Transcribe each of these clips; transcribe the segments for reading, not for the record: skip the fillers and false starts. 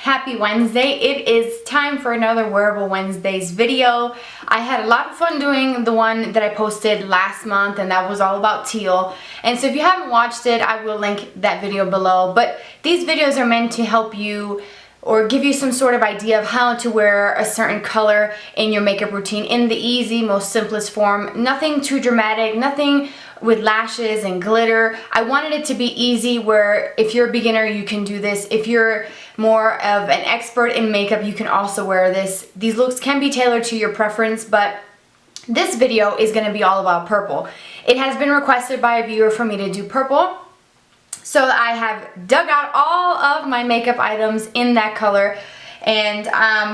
Happy Wednesday. It is time for another Wearable Wednesdays video. I had a lot of fun doing the one that I posted last month, and that was all about teal. And so if you haven't watched it, I will link that video below. But these videos are meant to help you or give you some sort of idea of how to wear a certain color in your makeup routine in the easy, most simplest form. Nothing too dramatic, nothing with lashes and glitter. I wanted it to be easy where if you're a beginner, you can do this. If you're more of an expert in makeup, you can also wear this. These looks can be tailored to your preference, but this video is going to be all about purple. It has been requested by a viewer for me to do purple. So I have dug out all of my makeup items in that color, and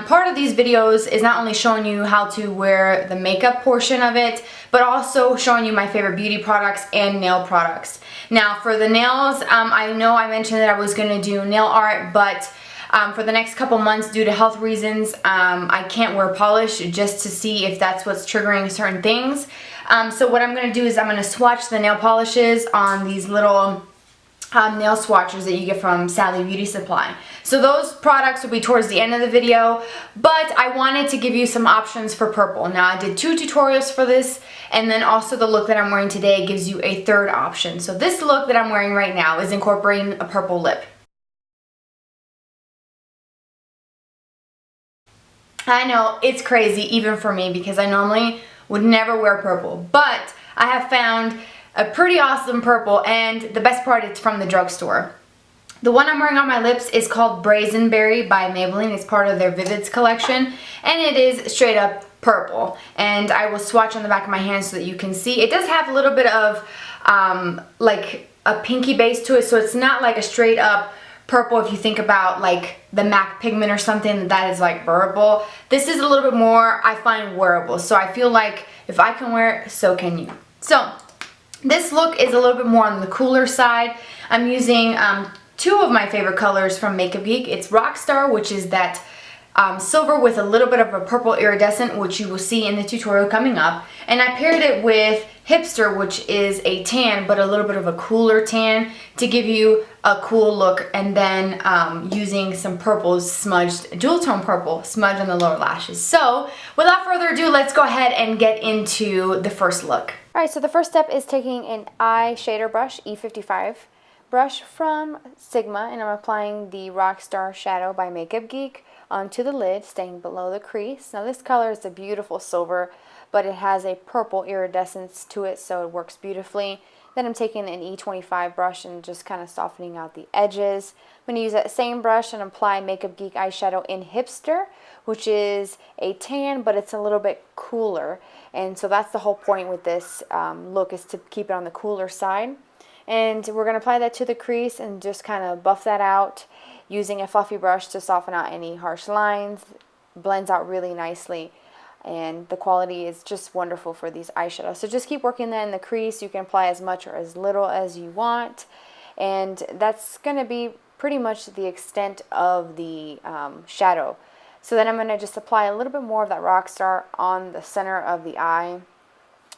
part of these videos is not only showing you how to wear the makeup portion of it, but also showing you my favorite beauty products and nail products. Now for the nails, I know I mentioned that I was going to do nail art, but for the next couple months, due to health reasons, I can't wear polish just to see if that's what's triggering certain things. So what I'm going to do is I'm going to swatch the nail polishes on these little nail swatchers that you get from Sally Beauty Supply. So those products will be towards the end of the video, but I wanted to give you some options for purple. Now I did 2 tutorials for this, and then also the look that I'm wearing today gives you a third option. So this look that I'm wearing right now is incorporating a purple lip. I know, it's crazy even for me because I normally would never wear purple, but I have found a pretty awesome purple, and the best part, it's from the drugstore. The one I'm wearing on my lips is called Brazen Berry by Maybelline. It's part of their Vivids collection, and it is straight up purple. And I will swatch on the back of my hand so that you can see. It does have a little bit of like a pinky base to it, so it's not like a straight up purple if you think about like the MAC pigment or something that is like purple. This is a little bit more, I find, wearable. So I feel like if I can wear it, so can you. So this look is a little bit more on the cooler side. I'm using 2 of my favorite colors from Makeup Geek. It's Rockstar, which is that silver with a little bit of a purple iridescent, which you will see in the tutorial coming up. And I paired it with Hipster, which is a tan, but a little bit of a cooler tan to give you a cool look. And then using some purples smudged, dual tone purple smudged on the lower lashes. So without further ado, let's go ahead and get into the first look. Alright, so the first step is taking an eye shader brush, E55 brush from Sigma, and I'm applying the Rockstar Shadow by Makeup Geek onto the lid, staying below the crease. Now this color is a beautiful silver, but it has a purple iridescence to it, so it works beautifully. Then I'm taking an E25 brush and just kind of softening out the edges. I'm going to use that same brush and apply Makeup Geek eyeshadow in Hipster, which is a tan, but it's a little bit cooler. And so that's the whole point with this look, is to keep it on the cooler side. And we're going to apply that to the crease and just kind of buff that out using a fluffy brush to soften out any harsh lines. Blends out really nicely, and the quality is just wonderful for these eyeshadows. So just keep working that in the crease. You can apply as much or as little as you want, and that's going to be pretty much the extent of the shadow. So then I'm going to just apply a little bit more of that Rockstar on the center of the eye,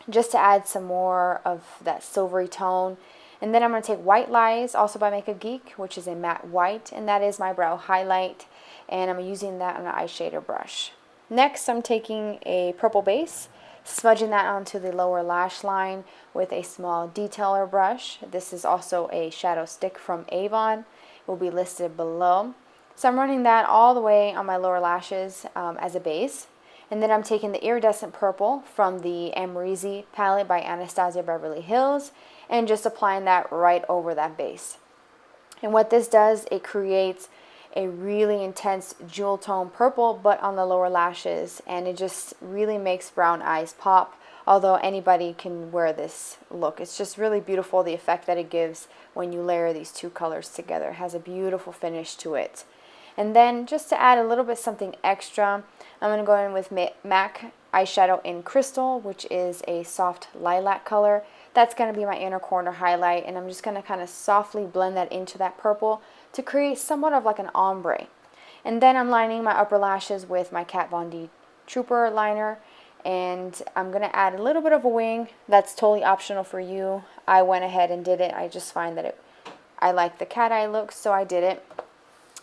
just to add some more of that silvery tone. And then I'm going to take White Lies, also by Makeup Geek, which is a matte white, and that is my brow highlight, and I'm using that on an eye shader brush. Next, I'm taking a purple base, smudging that onto the lower lash line with a small detailer brush. This is also a shadow stick from Avon. It will be listed below. So I'm running that all the way on my lower lashes as a base. And then I'm taking the iridescent purple from the Amrezy palette by Anastasia Beverly Hills and just applying that right over that base. And what this does, it creates a really intense jewel tone purple, but on the lower lashes, and it just really makes brown eyes pop. Although anybody can wear this look, it's just really beautiful, the effect that it gives when you layer these 2 colors together. It has a beautiful finish to it. And then just to add a little bit something extra, I'm going to go in with MAC eyeshadow in Crystal, which is a soft lilac color. That's going to be my inner corner highlight, and I'm just going to kind of softly blend that into that purple to create somewhat of like an ombre. And then I'm lining my upper lashes with my Kat Von D Trooper liner, and I'm going to add a little bit of a wing. That's totally optional for you. I went ahead and did it. I just find that I like the cat eye look, so I did it.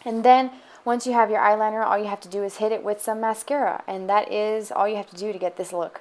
And then once you have your eyeliner, all you have to do is hit it with some mascara, and that is all you have to do to get this look.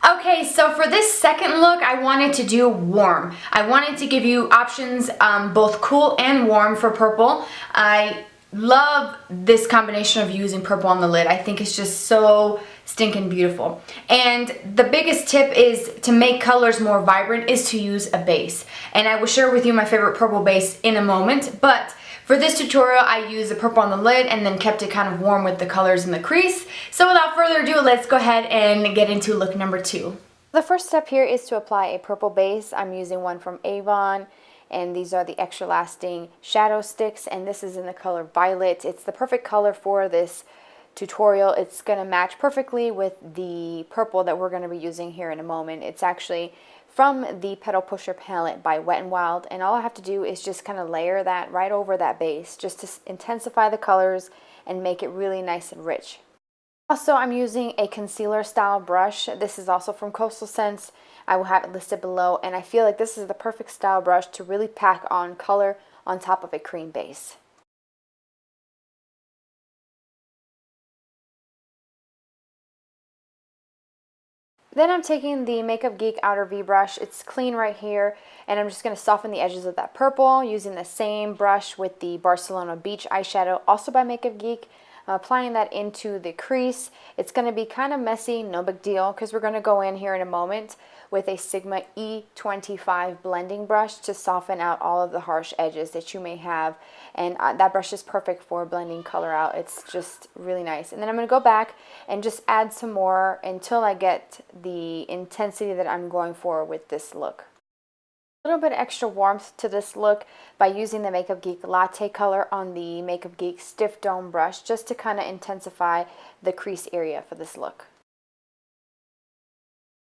Okay, so for this second look, I wanted to do warm. I wanted to give you options, both cool and warm for purple. I love this combination of using purple on the lid. I think it's just so stinking beautiful. And the biggest tip is to make colors more vibrant is to use a base. And I will share with you my favorite purple base in a moment, but for this tutorial, I used the purple on the lid and then kept it kind of warm with the colors in the crease. So without further ado, let's go ahead and get into look number 2. The first step here is to apply a purple base. I'm using one from Avon, and these are the extra lasting shadow sticks, and this is in the color Violet. It's the perfect color for this tutorial. It's going to match perfectly with the purple that we're going to be using here in a moment. It's actually from the Petal Pusher palette by Wet n Wild, and all I have to do is just kind of layer that right over that base just to intensify the colors and make it really nice and rich. Also, I'm using a concealer style brush. This is also from Coastal Scents. I will have it listed below, and I feel like this is the perfect style brush to really pack on color on top of a cream base. Then I'm taking the Makeup Geek Outer V brush. It's clean right here, and I'm just going to soften the edges of that purple using the same brush with the Barcelona Beach eyeshadow, also by Makeup Geek. Applying that into the crease. It's going to be kind of messy, no big deal, because we're going to go in here in a moment with a Sigma E25 blending brush to soften out all of the harsh edges that you may have, and that brush is perfect for blending color out. It's just really nice. And then I'm going to go back and just add some more until I get the intensity that I'm going for with this look. A little bit extra warmth to this look by using the Makeup Geek Latte color on the Makeup Geek Stiff Dome brush, just to kind of intensify the crease area for this look.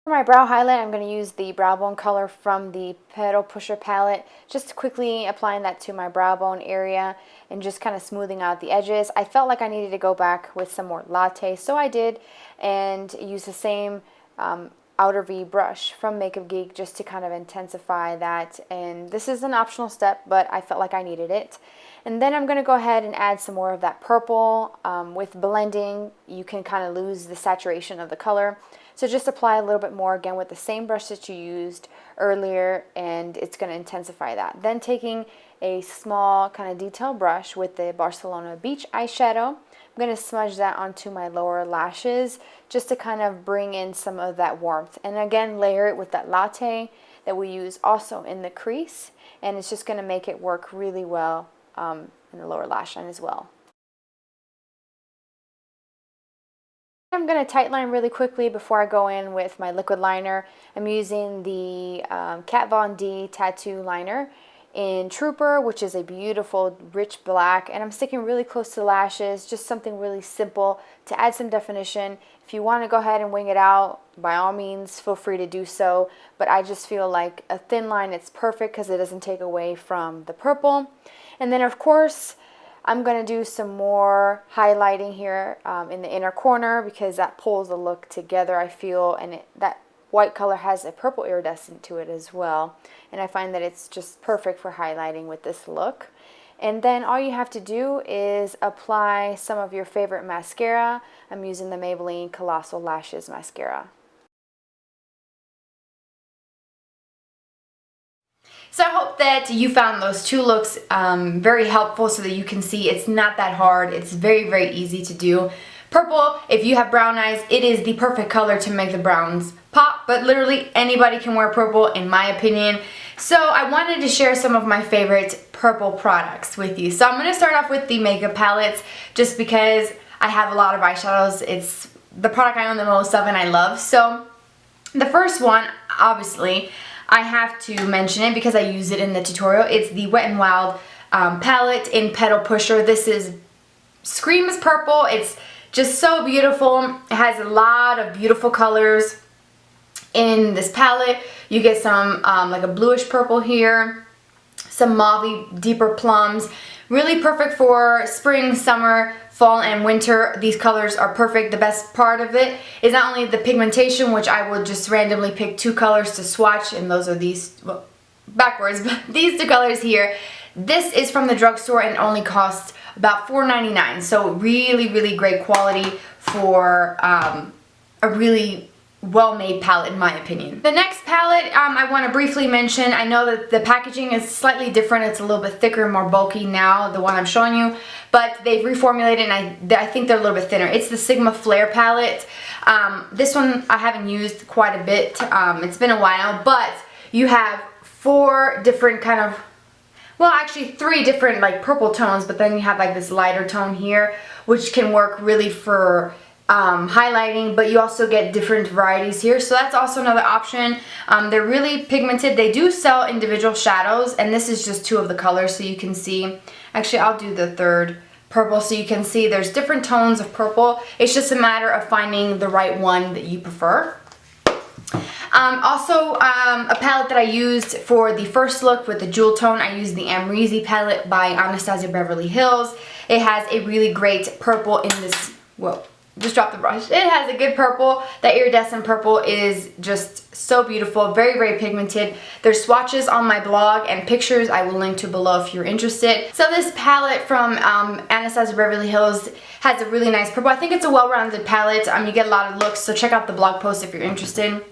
For my brow highlight, I'm going to use the Brow Bone color from the Petal Pusher palette, just quickly applying that to my brow bone area and just kind of smoothing out the edges. I felt like I needed to go back with some more latte, so I did, and use the same Outer V brush from Makeup Geek just to kind of intensify that. And this is an optional step, but I felt like I needed it. And then I'm going to go ahead and add some more of that purple. With blending, you can kind of lose the saturation of the color. So just apply a little bit more again with the same brush that you used earlier, and it's going to intensify that. Then taking a small kind of detail brush with the Barcelona Beach eyeshadow, I'm going to smudge that onto my lower lashes just to kind of bring in some of that warmth. And again, layer it with that latte that we use also in the crease, and it's just going to make it work really well in the lower lash line as well. I'm going to tight line really quickly before I go in with my liquid liner. I'm using the Kat Von D Tattoo Liner in Trooper, which is a beautiful rich black, and I'm sticking really close to the lashes, just something really simple to add some definition. If you want to go ahead and wing it out, by all means feel free to do so, but I just feel like a thin line, it's perfect because it doesn't take away from the purple. And then of course I'm going to do some more highlighting here in the inner corner, because that pulls the look together, I feel, and that white color has a purple iridescent to it as well, and I find that it's just perfect for highlighting with this look. And then all you have to do is apply some of your favorite mascara. I'm using the Maybelline Colossal Lashes mascara. So I hope that you found those two looks very helpful, so that you can see it's not that hard. It's very, very easy to do. Purple, if you have brown eyes, it is the perfect color to make the browns pop, but literally anybody can wear purple in my opinion. So I wanted to share some of my favorite purple products with you. So I'm going to start off with the makeup palettes, just because I have a lot of eyeshadows. It's the product I own the most of and I love. So the first one, obviously, I have to mention it because I use it in the tutorial. It's the Wet n Wild palette in Petal Pusher. This is Screams Purple. It's just so beautiful. It has a lot of beautiful colors in this palette. You get some like a bluish purple here, some mauve deeper plums, Really perfect for spring, summer, fall, and winter. These colors are perfect. The best part of it is not only the pigmentation, which I will just randomly pick 2 colors to swatch, and those are these, well, backwards, but these 2 colors here. This is from the drugstore and only costs about $4.99, so really, really great quality for a really well-made palette in my opinion. The next palette I want to briefly mention, I know that the packaging is slightly different. It's a little bit thicker and more bulky now, the one I'm showing you, but they've reformulated and I think they're a little bit thinner. It's the Sigma Flare palette. This one I haven't used quite a bit. It's been a while, but you have 4 different kind of, well, actually 3 different like purple tones, but then you have like this lighter tone here, which can work really for highlighting, but you also get different varieties here, so that's also another option. They're really pigmented. They do sell individual shadows, and this is just 2 of the colors, so you can see. Actually, I'll do the 3rd purple, so you can see there's different tones of purple. It's just a matter of finding the right one that you prefer. Also, a palette that I used for the first look with the jewel tone, I used the Amrezy palette by Anastasia Beverly Hills. It has a really great purple in this, whoa, just dropped the brush. It has a good purple. That iridescent purple is just so beautiful, very, very pigmented. There's swatches on my blog and pictures I will link to below if you're interested. So this palette from Anastasia Beverly Hills has a really nice purple. I think it's a well-rounded palette. You get a lot of looks, so check out the blog post if you're interested.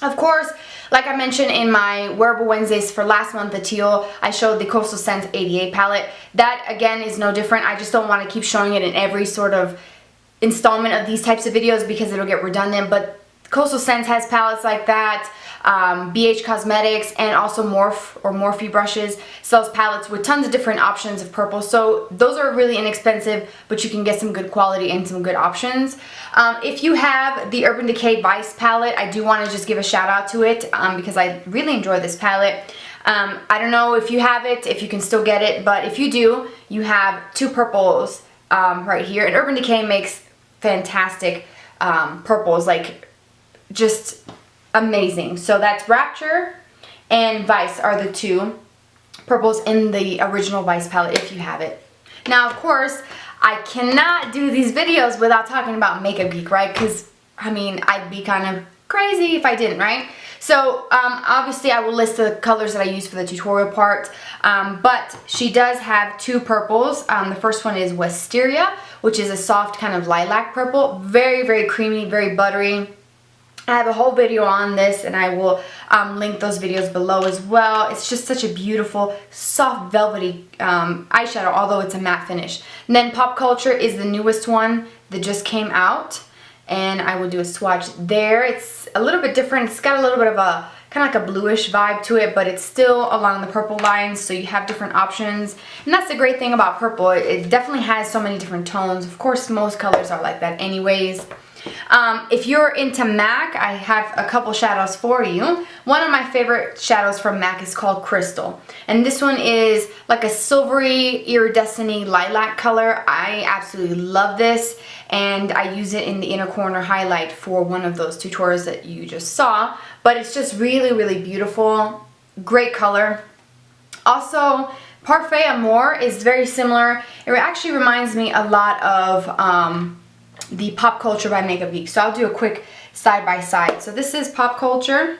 Of course, like I mentioned in my Wearable Wednesdays for last month, the teal, I showed the Coastal Scents 88 palette. That, again, is no different. I just don't want to keep showing it in every sort of installment of these types of videos because it'll get redundant, but Coastal Scents has palettes like that. BH Cosmetics and also Morphe brushes sells palettes with tons of different options of purple, so those are really inexpensive, but you can get some good quality and some good options. If you have the Urban Decay Vice palette, I do want to just give a shout out to it because I really enjoy this palette. I don't know if you have it, if you can still get it, but if you do, you have 2 purples right here, and Urban Decay makes fantastic purples, like just amazing. So that's Rapture and Vice are the 2 purples in the original Vice palette if you have it. Now, of course, I cannot do these videos without talking about Makeup Geek, right? Because, I mean, I'd be kind of crazy if I didn't, right? So, obviously I will list the colors that I use for the tutorial part, but she does have 2 purples. The first one is Wisteria, which is a soft kind of lilac purple. Very, very creamy, very buttery. I have a whole video on this and I will link those videos below as well. It's just such a beautiful, soft, velvety eyeshadow, although it's a matte finish. And then Pop Culture is the newest one that just came out, and I will do a swatch there. It's a little bit different. It's got a little bit of a kind of like a bluish vibe to it, but it's still along the purple lines, so you have different options. And that's the great thing about purple. It definitely has so many different tones. Of course, most colors are like that anyways. If you're into MAC, I have a couple shadows for you. One of my favorite shadows from MAC is called Crystal, and this one is like a silvery iridescent lilac color. I absolutely love this, and I use it in the inner corner highlight for one of those tutorials that you just saw, but it's just really, really beautiful. Great color. Also, Parfait Amour is very similar. It actually reminds me a lot of the Pop Culture by Makeup Geek. So I'll do a quick side by side. So this is Pop Culture,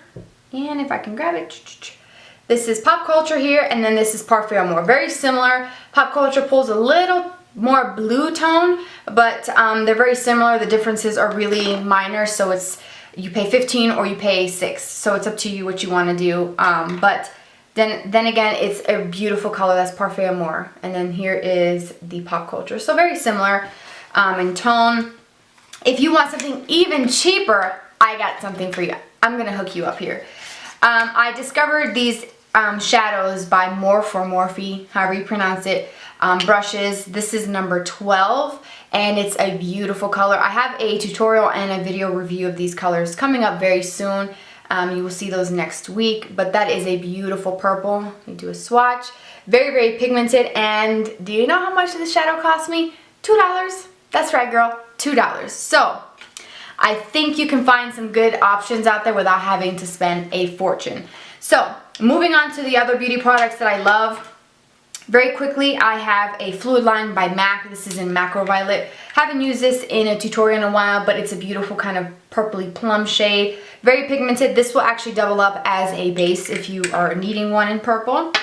and if I can grab it, this is Pop Culture here, and then this is Parfait Amour. Very similar. Pop Culture pulls a little more blue tone, but they're very similar. The differences are really minor, so it's you pay $15 or you pay $6. So it's up to you what you want to do. But then again, it's a beautiful color. That's Parfait Amour, and then here is the Pop Culture. So very similar in tone. If you want something even cheaper, I got something for you. I'm gonna hook you up here. I discovered these shadows by Morphe, however you pronounce it, brushes. This is number 12, and it's a beautiful color. I have a tutorial and a video review of these colors coming up very soon. You will see those next week, but that is a beautiful purple. Let me do a swatch. Very, very pigmented, and do you know how much this shadow cost me? $2. That's right, girl, $2. So I think you can find some good options out there without having to spend a fortune. So moving on to the other beauty products that I love. Very quickly, I have a fluid line by MAC. This is in Macro Violet. Haven't used this in a tutorial in a while, but it's a beautiful kind of purpley plum shade. Very pigmented. This will actually double up as a base if you are needing one in purple.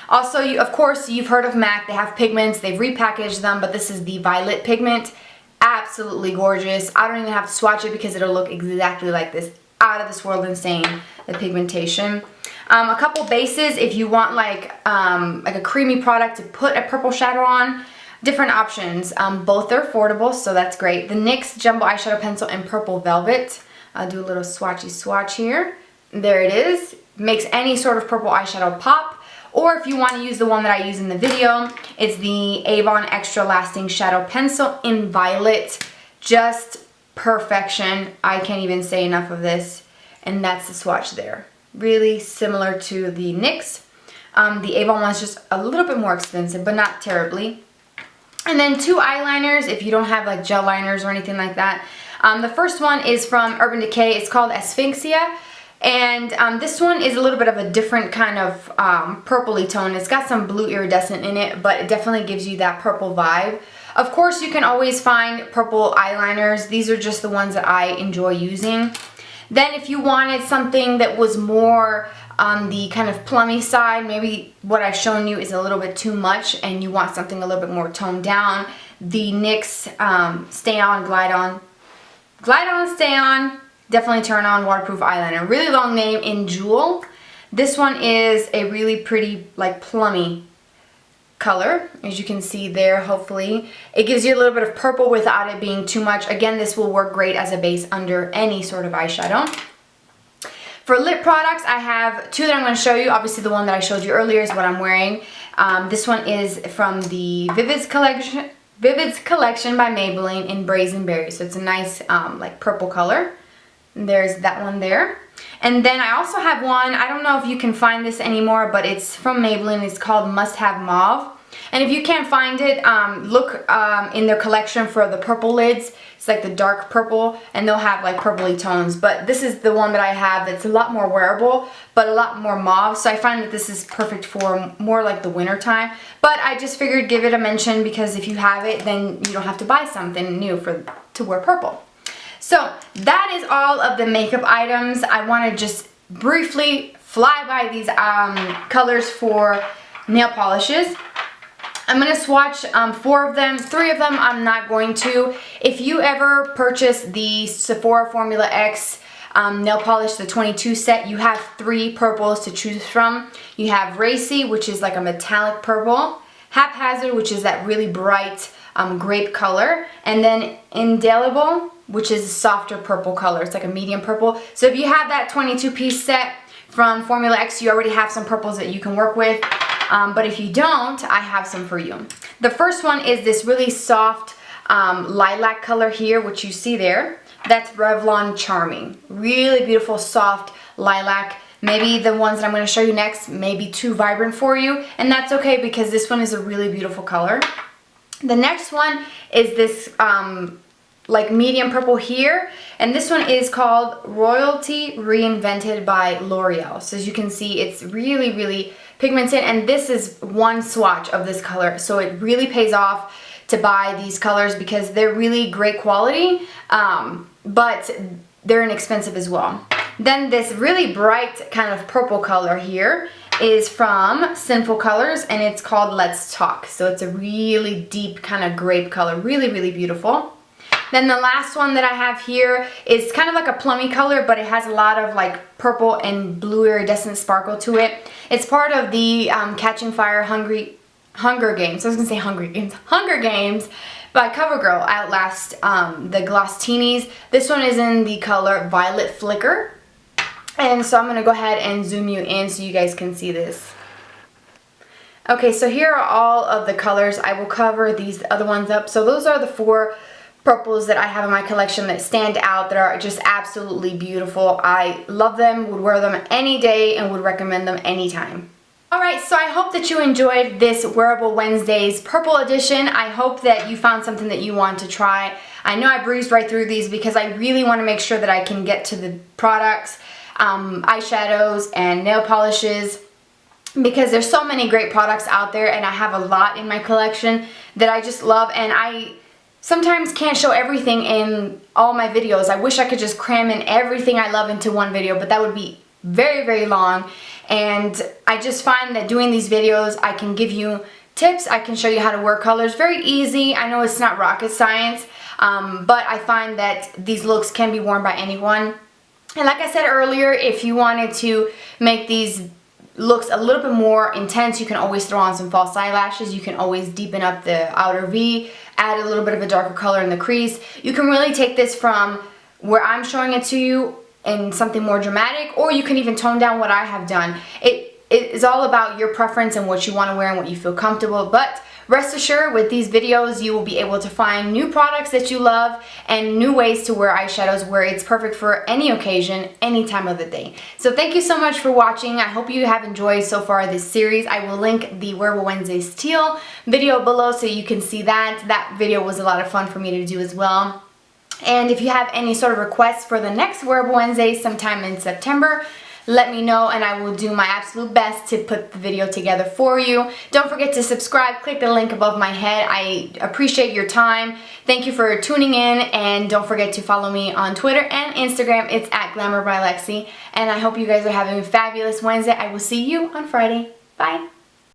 Also, of course, you've heard of MAC. They have pigments. They've repackaged them, but this is the Violet pigment. Absolutely gorgeous. I don't even have to swatch it because it'll look exactly like this. Out of this world insane, the pigmentation. A couple bases if you want like a creamy product to put a purple shadow on. Different options. Both are affordable, so that's great. The NYX Jumbo Eyeshadow Pencil in Purple Velvet. I'll do a little swatchy swatch here. There it is. Makes any sort of purple eyeshadow pop. Or if you want to use the one that I use in the video, it's the Avon Extra Lasting Shadow Pencil in Violet. Just perfection. I can't even say enough of this. And that's the swatch there. Really similar to the NYX. The Avon one's just a little bit more expensive, but not terribly. And then two eyeliners if you don't have like gel liners or anything like that. The first one is from Urban Decay. It's called Asphyxia. And this one is a little bit of a different kind of purpley tone. It's got some blue iridescent in it, but it definitely gives you that purple vibe. Of course, you can always find purple eyeliners. These are just the ones that I enjoy using. Then if you wanted something that was more on the kind of plummy side, maybe what I've shown you is a little bit too much and you want something a little bit more toned down, the NYX Stay On, Glide On, Stay On, definitely turn on waterproof eyeliner. Really long name in Jewel. This one is a really pretty like plummy color, as you can see there. Hopefully it gives you a little bit of purple without it being too much. Again, this will work great as a base under any sort of eyeshadow. For lip products, I have two that I'm going to show you. Obviously the one that I showed you earlier is what I'm wearing. This one is from the Vivids collection by Maybelline in Brazen Berry. So it's a nice like purple color. And there's that one there. And then I also have one, I don't know if you can find this anymore, but it's from Maybelline. It's called Must Have Mauve. And if you can't find it, look in their collection for the purple lids. It's like the dark purple, and they'll have like purpley tones. But this is the one that I have that's a lot more wearable, but a lot more mauve. So I find that this is perfect for more like the winter time. But I just figured give it a mention because if you have it, then you don't have to buy something new to wear purple. So that is all of the makeup items. I want to just briefly fly by these colors for nail polishes. I'm going to swatch 4 of them. 3 of them I'm not going to. If you ever purchase the Sephora Formula X nail polish, the 22 set, you have 3 purples to choose from. You have Racy, which is like a metallic purple. Haphazard, which is that really bright grape color. And then Indelible, which is a softer purple color. It's like a medium purple. So if you have that 22-piece set from Formula X, you already have some purples that you can work with. But if you don't, I have some for you. The first one is this really soft lilac color here, which you see there. That's Revlon Charming. Really beautiful, soft lilac. Maybe the ones that I'm going to show you next may be too vibrant for you, and that's okay because this one is a really beautiful color. The next one is this like medium purple here, and this one is called Royalty Reinvented by L'Oreal. So as you can see, it's really, really pigmented, and this is one swatch of this color, so it really pays off to buy these colors because they're really great quality, but they're inexpensive as well. Then this really bright kind of purple color here is from Sinful Colors, and it's called Let's Talk. So it's a really deep kind of grape color, really, really beautiful. Then the last one that I have here is kind of like a plummy color, but it has a lot of like purple and blue iridescent sparkle to it. It's part of the Catching Fire Hunger Games. I was gonna say Hunger Games by CoverGirl Outlast the Gloss Teenies. This one is in the color Violet Flicker. And so I'm gonna go ahead and zoom you in so you guys can see this. Okay, so here are all of the colors. I will cover these other ones up. So those are the 4 purples that I have in my collection that stand out, that are just absolutely beautiful. I love them, would wear them any day, and would recommend them anytime. Alright, so I hope that you enjoyed this Wearable Wednesdays Purple Edition. I hope that you found something that you want to try. I know I breezed right through these because I really want to make sure that I can get to the products, eyeshadows, and nail polishes because there's so many great products out there, and I have a lot in my collection that I just love, and I sometimes can't show everything in all my videos. I wish I could just cram in everything I love into one video, but that would be very, very long. And I just find that doing these videos, I can give you tips, I can show you how to wear colors. Very easy. I know it's not rocket science, but I find that these looks can be worn by anyone. And like I said earlier, if you wanted to make these looks a little bit more intense, you can always throw on some false eyelashes. You can always deepen up the outer V, add a little bit of a darker color in the crease. You can really take this from where I'm showing it to you in something more dramatic, or you can even tone down what I have done. It is all about your preference and what you want to wear and what you feel comfortable, but rest assured, with these videos you will be able to find new products that you love and new ways to wear eyeshadows where it's perfect for any occasion, any time of the day. So thank you so much for watching. I hope you have enjoyed so far this series. I will link the Wearable Wednesdays teal video below so you can see that. That video was a lot of fun for me to do as well. And if you have any sort of requests for the next Wearable Wednesdays sometime in September, let me know and I will do my absolute best to put the video together for you. Don't forget to subscribe. Click the link above my head. I appreciate your time. Thank you for tuning in, and don't forget to follow me on Twitter and Instagram. It's at Glamour by Lexi. And I hope you guys are having a fabulous Wednesday. I will see you on Friday. Bye.